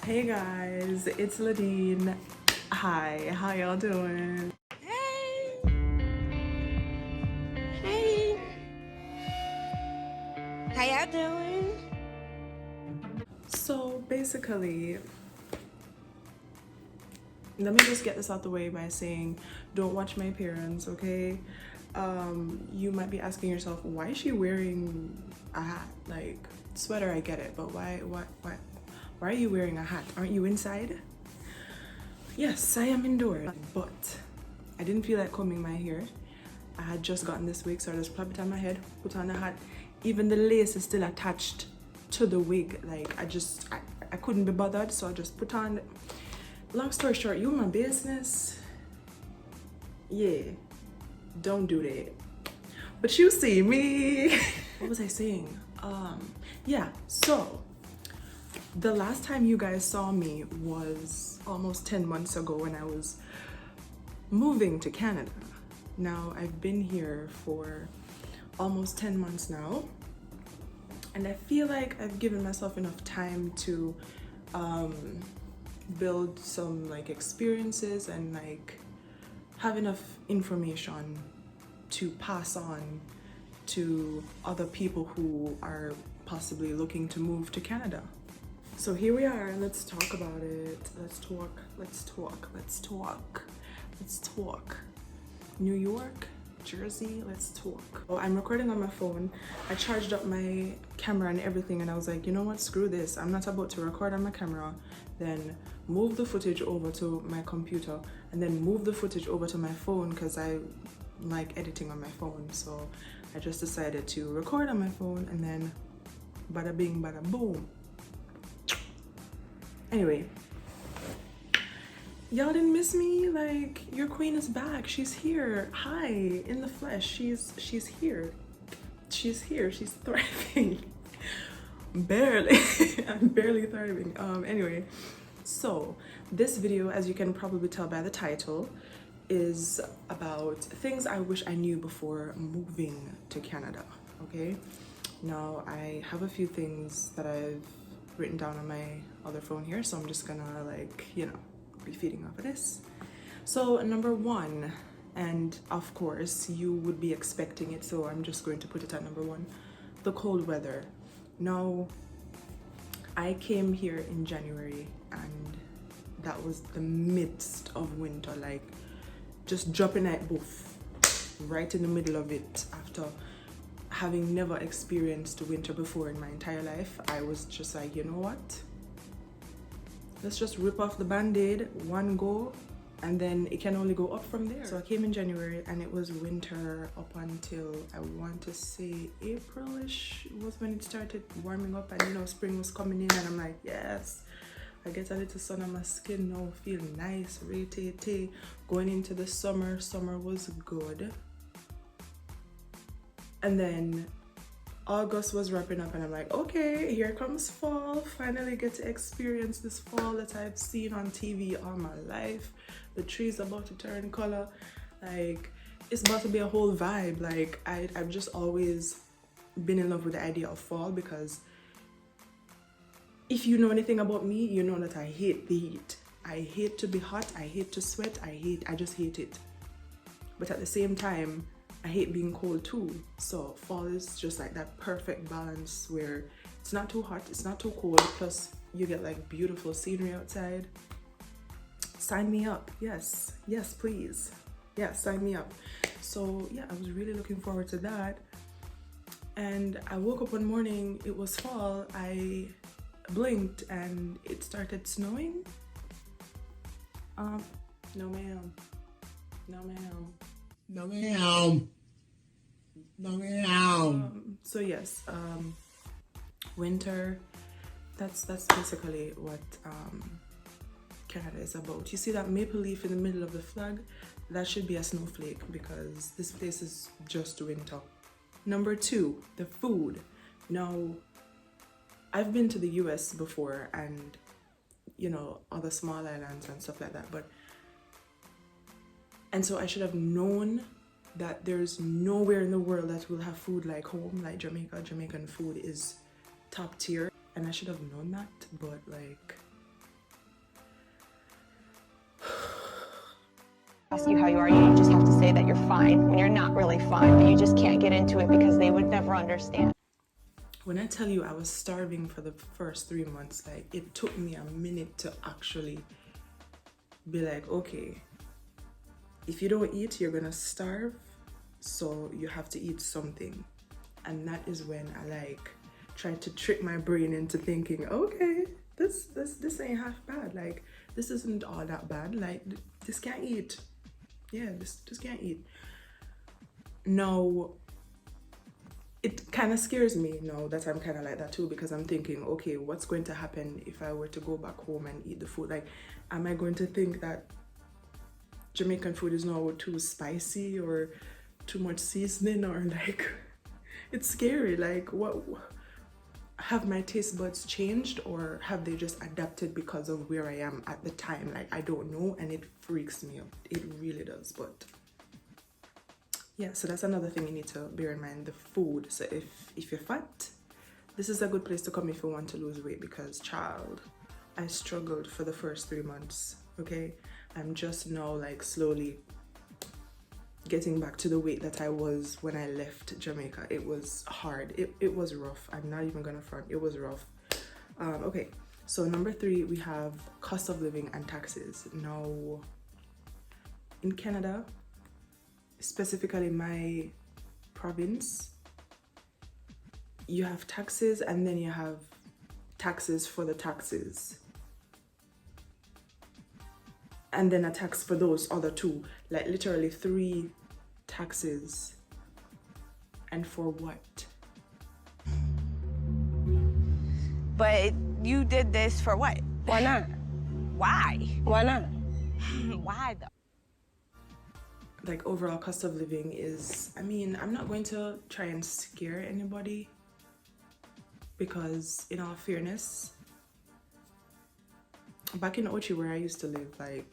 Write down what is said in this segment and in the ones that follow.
Hey guys, it's Ladeen. Hi, how y'all doing? Hey! Hey! How y'all doing? So basically, let me just get this out the way by saying, don't watch my appearance, okay? You might be asking yourself, why is she wearing a hat? Like, sweater, I get it, but why are you wearing a hat? Aren't you inside? Yes, I am indoors, but I didn't feel like combing my hair. I had just gotten this wig, so I just plop it on my head, put on the hat. Even the lace is still attached to the wig. Like, I couldn't be bothered, so I just put on. Long story short, you my business. Yeah, don't do that. But you see me. What was I saying? Yeah, so the last time you guys saw me was almost 10 months ago when I was moving to Canada. Now I've been here for almost 10 months now, and I feel like I've given myself enough time to build some like experiences and like have enough information to pass on to other people who are possibly looking to move to Canada. So here we are, let's talk about it. Let's talk. New York, Jersey, let's talk. Oh, I'm recording on my phone. I charged up my camera and everything, and I was like, you know what, screw this. I'm not about to record on my camera, then move the footage over to my computer, and then move the footage over to my phone, because I like editing on my phone. So I just decided to record on my phone, and then bada bing, bada boom. Anyway, y'all didn't miss me. Like, your queen is back. She's here. Hi, in the flesh. She's here. She's here. She's thriving. Barely. I'm barely thriving. Anyway, so this video, as you can probably tell by the title, is about things I wish I knew before moving to Canada. Okay, now I have a few things that I've written down on my other phone here, so I'm just gonna, like, you know, be feeding off of this. So number one, and of course you would be expecting it, so I'm just going to put it at number one, the cold weather. Now, I came here in January, and that was the midst of winter, like just dropping at both right in the middle of it. After having never experienced winter before in my entire life, I was just like, you know what, let's just rip off the band-aid, one go, and then it can only go up from there. So I came in January, and it was winter up until, I want to say, April-ish was when it started warming up, and you know, spring was coming in, and I'm like, yes, I get a little sun on my skin now, feel nice, ready. Going into the summer was good. And then August was wrapping up, and I'm like, okay, here comes fall. Finally get to experience this fall that I've seen on TV all my life. The trees about to turn color. Like, it's about to be a whole vibe. Like, I've just always been in love with the idea of fall, because if you know anything about me, you know that I hate the heat. I hate to be hot, I hate to sweat, I just hate it. But at the same time, I hate being cold too. So fall is just like that perfect balance where it's not too hot, it's not too cold, plus you get like beautiful scenery outside. Sign me up. Yes, please. Yeah, sign me up. So yeah, I was really looking forward to that. And I woke up one morning, it was fall, I blinked and it started snowing. No ma'am. So yes, winter, that's basically what Canada is about. You see that maple leaf in the middle of the flag? That should be a snowflake, because this place is just winter. Number two, the food. Now, I've been to the US before, and you know, other small islands and stuff like that, and so I should have known that there's nowhere in the world that will have food like home, like Jamaica. Jamaican food is top tier, and I should have known that, but like, ask you how you are, you just have to say that you're fine when you're not really fine, but you just can't get into it because they would never understand. when I tell you I was starving for the first 3 months, like it took me a minute to actually be like, okay, if you don't eat, you're gonna starve, so you have to eat something. And that is when I like tried to trick my brain into thinking, okay, this ain't half bad, like this isn't all that bad, like this can't eat. Yeah, this can't eat. Now it kind of scares me now that I'm kind of like that too, because I'm thinking, okay, what's going to happen if I were to go back home and eat the food? Like, am I going to think that Jamaican food is now too spicy or too much seasoning, or like, it's scary. Like, what have my taste buds changed, or have they just adapted because of where I am at the time? Like, I don't know, and it freaks me out. It really does. But yeah, so that's another thing you need to bear in mind, the food. So if you're fat, this is a good place to come if you want to lose weight, because child, I struggled for the first 3 months. Okay, I'm just now like slowly getting back to the weight that I was when I left Jamaica. It was hard. It was rough. I'm not even gonna front. It was rough. Okay, so number 3, we have cost of living and taxes. Now, in Canada, specifically my province, you have taxes, and then you have taxes for the taxes, and then a tax for those other 2, like literally 3 taxes. And for what? But you did this for what? Why not? Why? Why not? Why though? Like, overall cost of living is, I mean, I'm not going to try and scare anybody, because in all fairness, back in Ochi where I used to live, like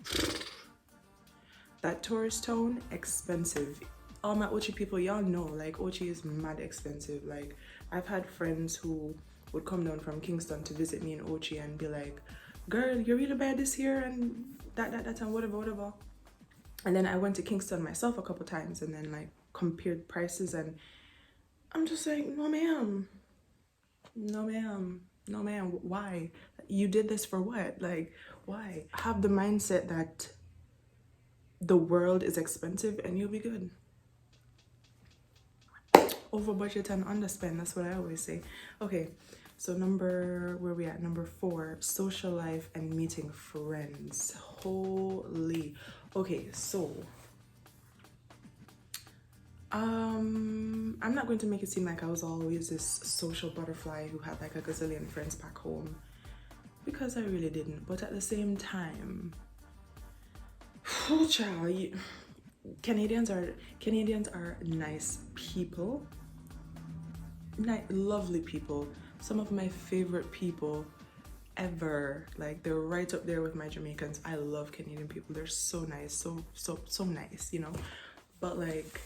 that tourist town, expensive. All my Ochi people, y'all know, like Ochi is mad expensive. Like, I've had friends who would come down from Kingston to visit me in Ochi and be like, girl, you really buy this here and that and whatever. And then I went to Kingston myself a couple times and then like compared prices, and I'm just like, no ma'am, why? You did this for what? Like, why? Have the mindset that the world is expensive and you'll be good. Over budget and underspend, that's what I always say. Okay, so where we at? Number 4, social life and meeting friends. Holy. Okay, so I'm not going to make it seem like I was always this social butterfly who had like a gazillion friends back home, because I really didn't. But at the same time, oh child, Canadians are nice people, lovely people. Some of my favorite people ever. Like, they're right up there with my Jamaicans. I love Canadian people. They're so nice, so nice, you know. But like,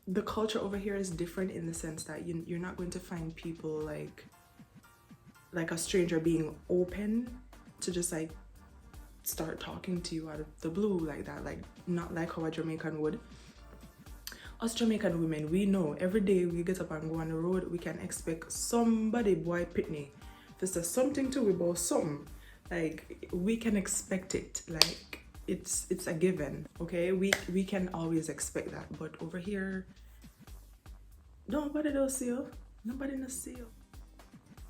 the culture over here is different in the sense that you're not going to find people like a stranger being open to just like start talking to you out of the blue like that. Like, not like how a Jamaican would. Us Jamaican women, we know every day we get up and go on the road, we can expect somebody, boy pitney, if there's something to about something, like we can expect it. Like, it's a given. Okay, we can always expect that. But over here, nobody does see you. Nobody does see you.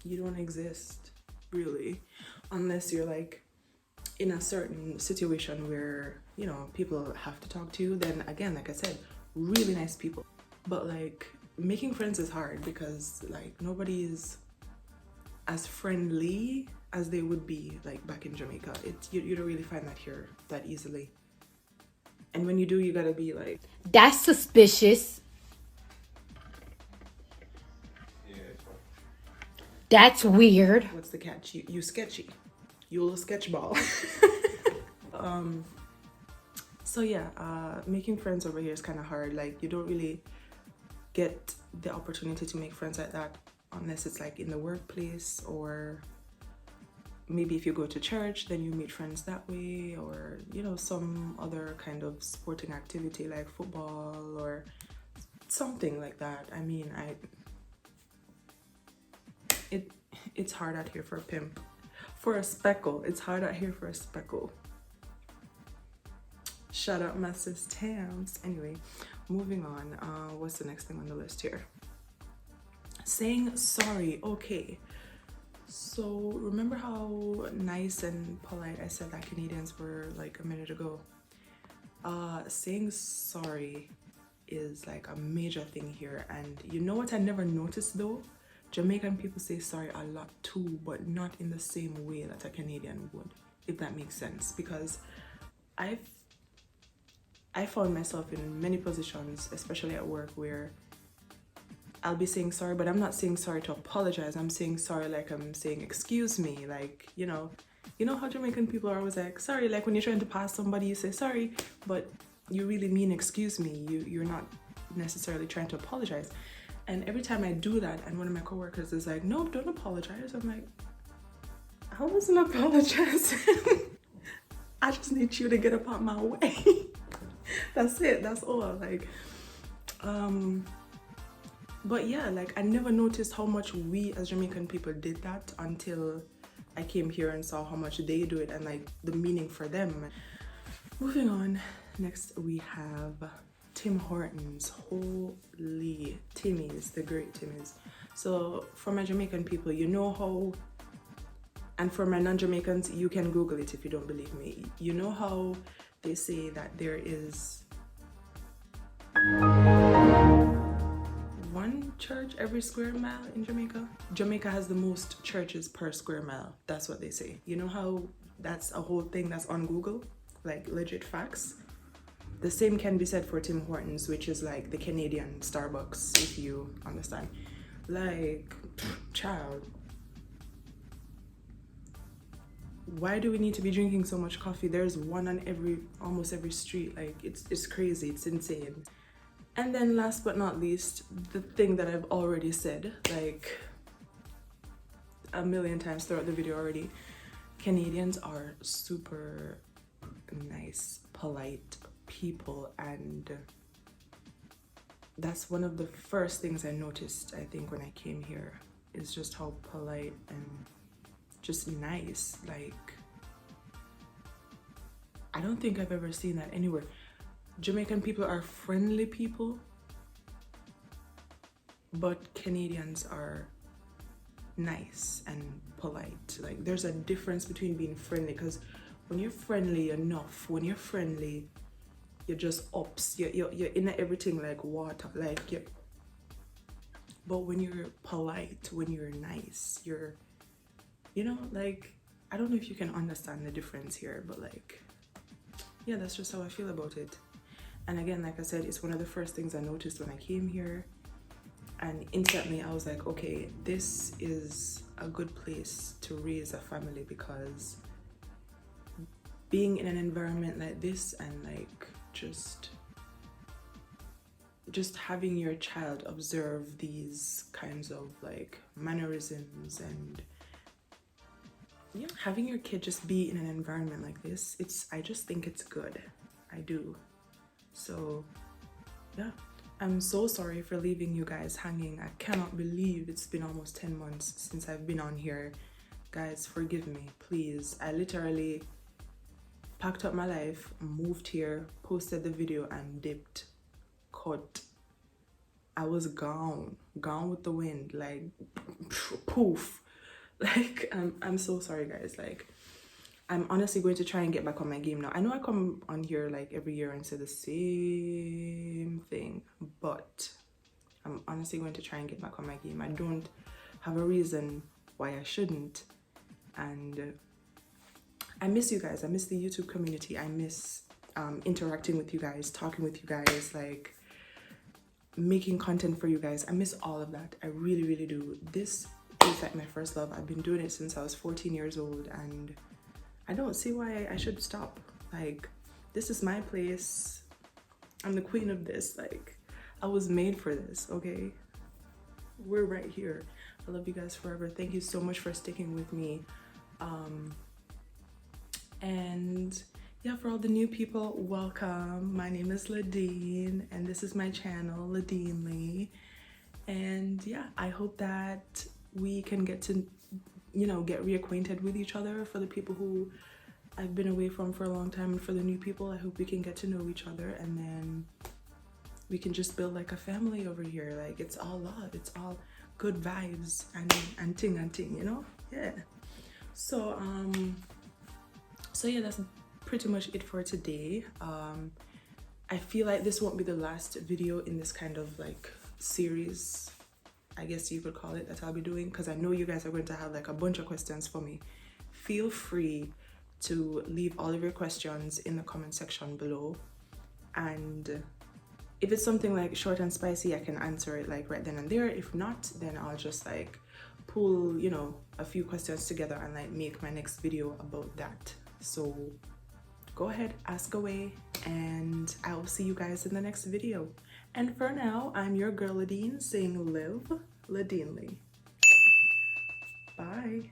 You don't exist, really, unless you're like in a certain situation where, you know, people have to talk to you. Then again, like I said, really nice people. But like, making friends is hard, because like nobody is as friendly as they would be like back in Jamaica. You don't really find that here that easily. And when you do, you gotta be like, that's suspicious. That's weird. what's the catch? You sketchy. You little sketch ball. So yeah, making friends over here is kind of hard. Like you don't really get the opportunity to make friends like that unless it's like in the workplace, or maybe if you go to church then you meet friends that way, or you know, some other kind of sporting activity like football or something like that. I mean, it's hard out here for a pimp. For a speckle, it's hard out here for a speckle. Shout out my sis Tams. Anyway, moving on. What's the next thing on the list here? Saying sorry. Okay. So remember how nice and polite I said that Canadians were like a minute ago? Saying sorry is like a major thing here. And you know what I never noticed though? Jamaican people say sorry a lot too, but not in the same way that a Canadian would, if that makes sense. Because I found myself in many positions, especially at work, where I'll be saying sorry, but I'm not saying sorry to apologize. I'm saying sorry like I'm saying excuse me. Like, you know how Jamaican people are always like sorry, like when you're trying to pass somebody you say sorry, but you really mean excuse me. You're not necessarily trying to apologize. And every time I do that and one of my coworkers is like, no, don't apologize, I'm like, I wasn't apologizing. I just need you to get up out my way. That's it, that's all. Like but yeah, like I never noticed how much we as Jamaican people did that until I came here and saw how much they do it and like the meaning for them. Moving on, next we have Tim Hortons. Holy Timmy's, the great Timmy's. So for my Jamaican people, you know how, and for my non-Jamaicans, you can Google it if you don't believe me. You know how they say that there is one church every square mile in Jamaica? Jamaica has the most churches per square mile. That's what they say. You know how that's a whole thing that's on Google? Like legit facts. The same can be said for Tim Hortons, which is like the Canadian Starbucks, if you understand. Like, child, why do we need to be drinking so much coffee? There's one on almost every street. Like, it's crazy, it's insane. And then last but not least, the thing that I've already said, like a million times throughout the video already, Canadians are super nice, polite people, and that's one of the first things I noticed, I think, when I came here, is just how polite and just nice. Like, I don't think I've ever seen that anywhere. Jamaican people are friendly people, but Canadians are nice and polite. Like, there's a difference between being friendly, because when you're friendly enough, when you're friendly, you're just ups, you're in everything like water, like but when you're polite, when you're nice, you're, you know, like, I don't know if you can understand the difference here, but like, yeah, that's just how I feel about it. And again, like I said, it's one of the first things I noticed when I came here, and instantly I was like, okay, this is a good place to raise a family, because being in an environment like this and like just having your child observe these kinds of like mannerisms, and yeah, having your kid just be in an environment like this, I just think it's good. I do. So yeah, I'm so sorry for leaving you guys hanging. I cannot believe it's been almost 10 months since I've been on here. Guys, forgive me, please. I literally packed up my life, moved here, posted the video, and dipped, cut. I was gone with the wind, like poof. Like, I'm so sorry, guys. Like, I'm honestly going to try and get back on my game now. I know I come on here like every year and say the same thing, but I'm honestly going to try and get back on my game. I don't have a reason why I shouldn't. And I miss you guys. I miss the YouTube community. I miss interacting with you guys, talking with you guys, like making content for you guys. I miss all of that. I really, really do. This is like my first love. I've been doing it since I was 14 years old, and I don't see why I should stop. Like, This is my place. I'm the queen of this. Like, I was made for this, okay? We're right here. I love you guys forever. Thank you so much for sticking with me. And yeah, for all the new people, welcome. My name is Ladeen, and this is my channel, Ladeenly. And yeah, I hope that we can get to, you know, get reacquainted with each other. For the people who I've been away from for a long time, and for the new people, I hope we can get to know each other, and then we can just build like a family over here. Like, it's all love, it's all good vibes and ting, you know? Yeah. So yeah, that's pretty much it for today. I feel like this won't be the last video in this kind of like series, I guess you could call it, that I'll be doing, because I know you guys are going to have like a bunch of questions for me. Feel free to leave all of your questions in the comment section below, and if it's something like short and spicy, I can answer it like right then and there. If not, then I'll just like pull, you know, a few questions together and like make my next video about that. So go ahead, ask away, and I will see you guys in the next video. And for now, I'm your girl Ladeen, saying live Ladeenly. Bye.